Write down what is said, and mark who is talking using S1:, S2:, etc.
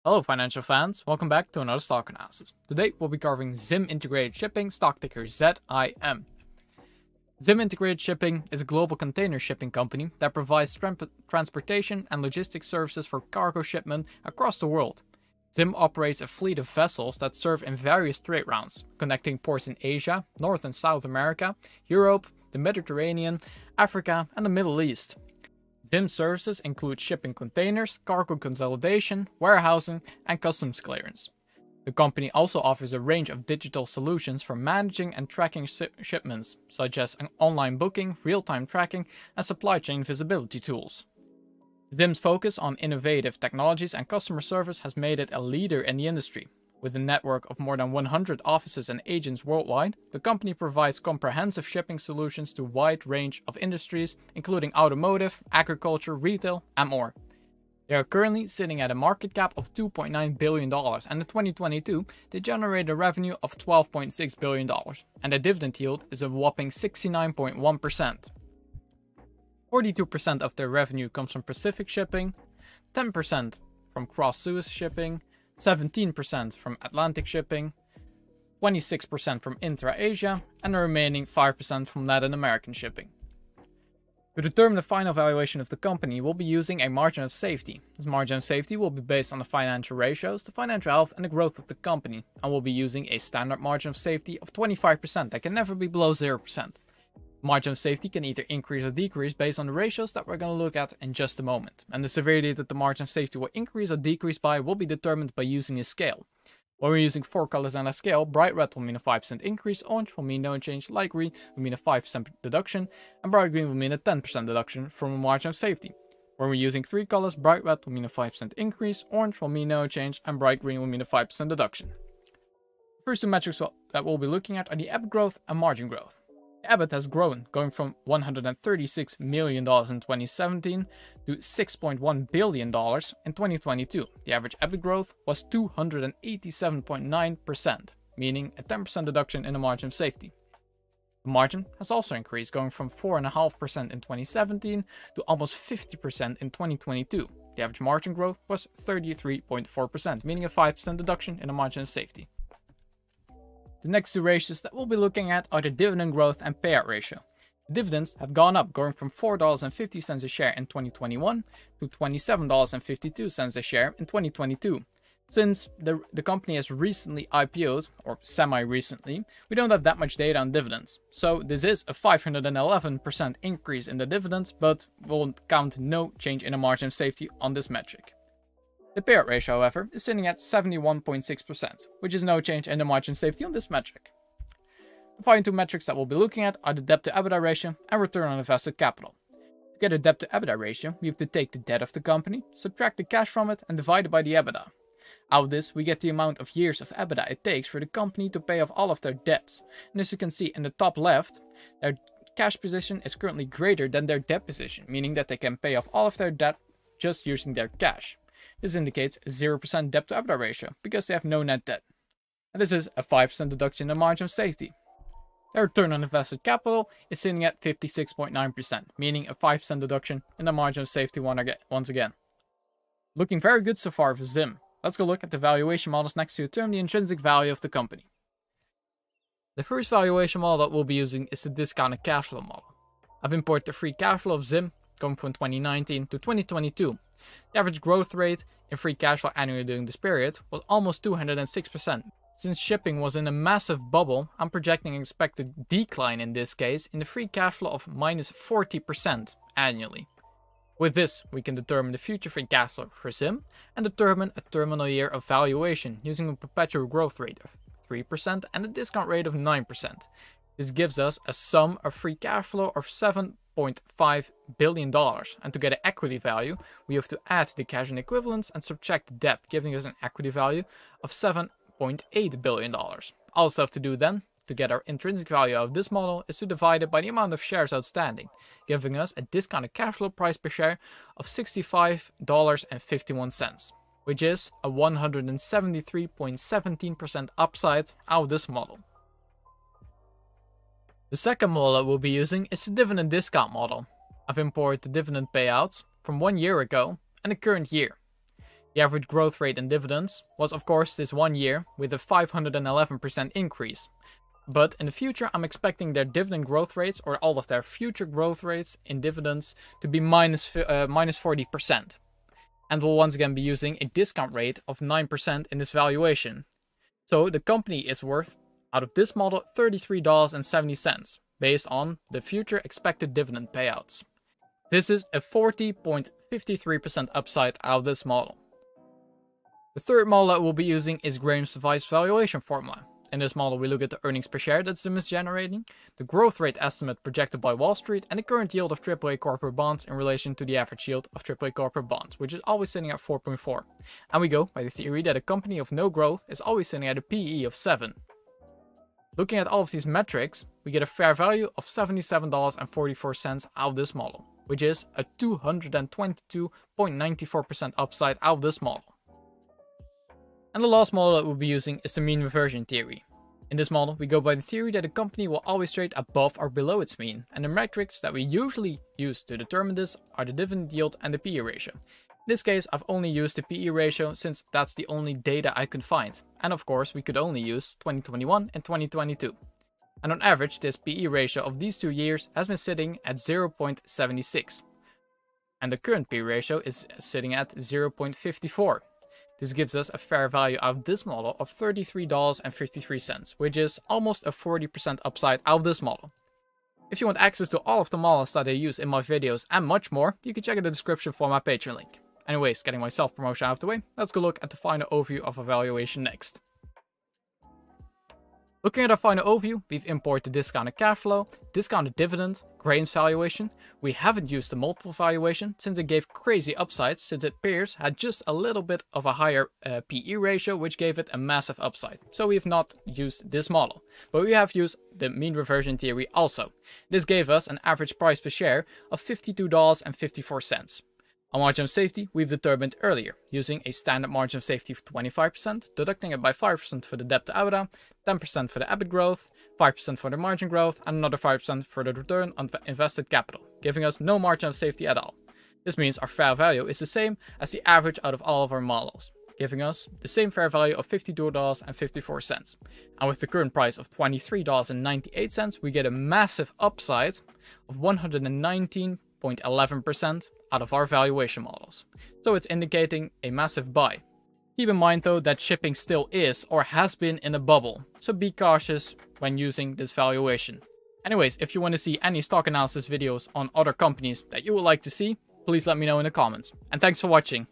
S1: Hello financial fans, welcome back to another stock analysis. Today we'll be covering ZIM Integrated Shipping, stock ticker ZIM. ZIM Integrated Shipping is a global container shipping company that provides transportation and logistics services for cargo shipment across the world. ZIM operates a fleet of vessels that serve in various trade routes, connecting ports in Asia, North and South America, Europe, the Mediterranean, Africa, and the Middle East. ZIM services include shipping containers, cargo consolidation, warehousing, and customs clearance. The company also offers a range of digital solutions for managing and tracking shipments, such as an online booking, real-time tracking, and supply chain visibility tools. ZIM's focus on innovative technologies and customer service has made it a leader in the industry. With a network of more than 100 offices and agents worldwide, the company provides comprehensive shipping solutions to a wide range of industries, including automotive, agriculture, retail, and more. They are currently sitting at a market cap of $2.9 billion, and in 2022, they generated a revenue of $12.6 billion, and the dividend yield is a whopping 69.1%. 42% of their revenue comes from Pacific shipping, 10% from cross-Suez shipping, 17% from Atlantic shipping, 26% from intra-Asia, and the remaining 5% from Latin American shipping. To determine the final valuation of the company, we'll be using a margin of safety. This margin of safety will be based on the financial ratios, the financial health, and the growth of the company, and we'll be using a standard margin of safety of 25% that can never be below 0%. Margin of safety can either increase or decrease based on the ratios that we're going to look at in just a moment, and the severity that the margin of safety will increase or decrease by will be determined by using a scale. When we're using 4 colors on a scale, bright red will mean a 5% increase, orange will mean no change, light green will mean a 5% deduction, and bright green will mean a 10% deduction from a margin of safety. When we're using 3 colors, bright red will mean a 5% increase, orange will mean no change, and bright green will mean a 5% deduction. The first two metrics that we'll be looking at are the EBIT growth and margin growth. EBIT has grown, going from $136 million in 2017 to $6.1 billion in 2022. The average EBIT growth was 287.9%, meaning a 10% deduction in the margin of safety. The margin has also increased, going from 4.5% in 2017 to almost 50% in 2022. The average margin growth was 33.4%, meaning a 5% deduction in the margin of safety. The next two ratios that we'll be looking at are the dividend growth and payout ratio. Dividends have gone up, going from $4.50 a share in 2021 to $27.52 a share in 2022. Since the company has recently IPO'd, or semi-recently, we don't have that much data on dividends. So this is a 511% increase in the dividends, but we'll count no change in the margin of safety on this metric. The payout ratio, however, is sitting at 71.6%, which is no change in the margin safety on this metric. The final two metrics that we'll be looking at are the debt to EBITDA ratio and return on invested capital. To get a debt to EBITDA ratio, we have to take the debt of the company, subtract the cash from it, and divide it by the EBITDA. Out of this, we get the amount of years of EBITDA it takes for the company to pay off all of their debts. And as you can see in the top left, their cash position is currently greater than their debt position, meaning that they can pay off all of their debt just using their cash. This indicates a 0% debt to EBITDA ratio because they have no net debt. And this is a 5% deduction in the margin of safety. Their return on invested capital is sitting at 56.9%, meaning a 5% deduction in the margin of safety once again. Looking very good so far for ZIM. Let's go look at the valuation models next to determine the intrinsic value of the company. The first valuation model that we'll be using is the discounted cash flow model. I've imported the free cash flow of ZIM going from 2019 to 2022. The average growth rate in free cash flow annually during this period was almost 206%. Since shipping was in a massive bubble, I'm projecting an expected decline in this case in the free cash flow of minus 40% annually. With this, we can determine the future free cash flow for ZIM and determine a terminal year of valuation using a perpetual growth rate of 3% and a discount rate of 9%. This gives us a sum of free cash flow of $7.5 billion, and to get an equity value, we have to add the cash and equivalents and subtract the debt, giving us an equity value of $7.8 billion. All we have to do then, to get our intrinsic value of this model, is to divide it by the amount of shares outstanding, giving us a discounted cash flow price per share of $65.51, which is a 173.17% upside out of this model. The second model that we'll be using is the dividend discount model. I've imported the dividend payouts from 1 year ago and the current year. The average growth rate in dividends was of course this 1 year with a 511% increase. But in the future I'm expecting their dividend growth rates, or all of their future growth rates in dividends, to be minus 40%. And we'll once again be using a discount rate of 9% in this valuation. So the company is worth, out of this model, $33.70 based on the future expected dividend payouts. This is a 40.53% upside out of this model. The third model that we'll be using is Graham's device valuation formula. In this model we look at the earnings per share that ZIM is generating, the growth rate estimate projected by Wall Street, and the current yield of AAA corporate bonds in relation to the average yield of AAA corporate bonds, which is always sitting at 4.4. And we go by the theory that a company of no growth is always sitting at a PE of 7. Looking at all of these metrics, we get a fair value of $77.44 out of this model, which is a 222.94% upside out of this model. And the last model that we'll be using is the mean reversion theory. In this model, we go by the theory that a company will always trade above or below its mean, and the metrics that we usually use to determine this are the dividend yield and the PE ratio. In this case, I've only used the PE ratio since that's the only data I could find, and of course we could only use 2021 and 2022. And on average, this PE ratio of these 2 years has been sitting at 0.76, and the current PE ratio is sitting at 0.54. This gives us a fair value out of this model of $33.53, which is almost a 40% upside out of this model. If you want access to all of the models that I use in my videos and much more, you can check in the description for my Patreon link. Anyways, getting my self-promotion out of the way, let's go look at the final overview of a valuation next. Looking at our final overview, we've imported discounted cash flow, discounted dividend, Graham's valuation. We haven't used the multiple valuation since it gave crazy upsides, since it appears had just a little bit of a higher PE ratio, which gave it a massive upside. So we have not used this model, but we have used the mean reversion theory also. This gave us an average price per share of $52.54. Our margin of safety we've determined earlier, using a standard margin of safety of 25%, deducting it by 5% for the debt to EBITDA, 10% for the EBIT growth, 5% for the margin growth, and another 5% for the return on invested capital, giving us no margin of safety at all. This means our fair value is the same as the average out of all of our models, giving us the same fair value of $52.54. And with the current price of $23.98, we get a massive upside of 119.11% out of our valuation models. So it's indicating a massive buy. Keep in mind though that shipping still is or has been in a bubble, so be cautious when using this valuation. Anyways, if you want to see any stock analysis videos on other companies that you would like to see, please let me know in the comments. And thanks for watching.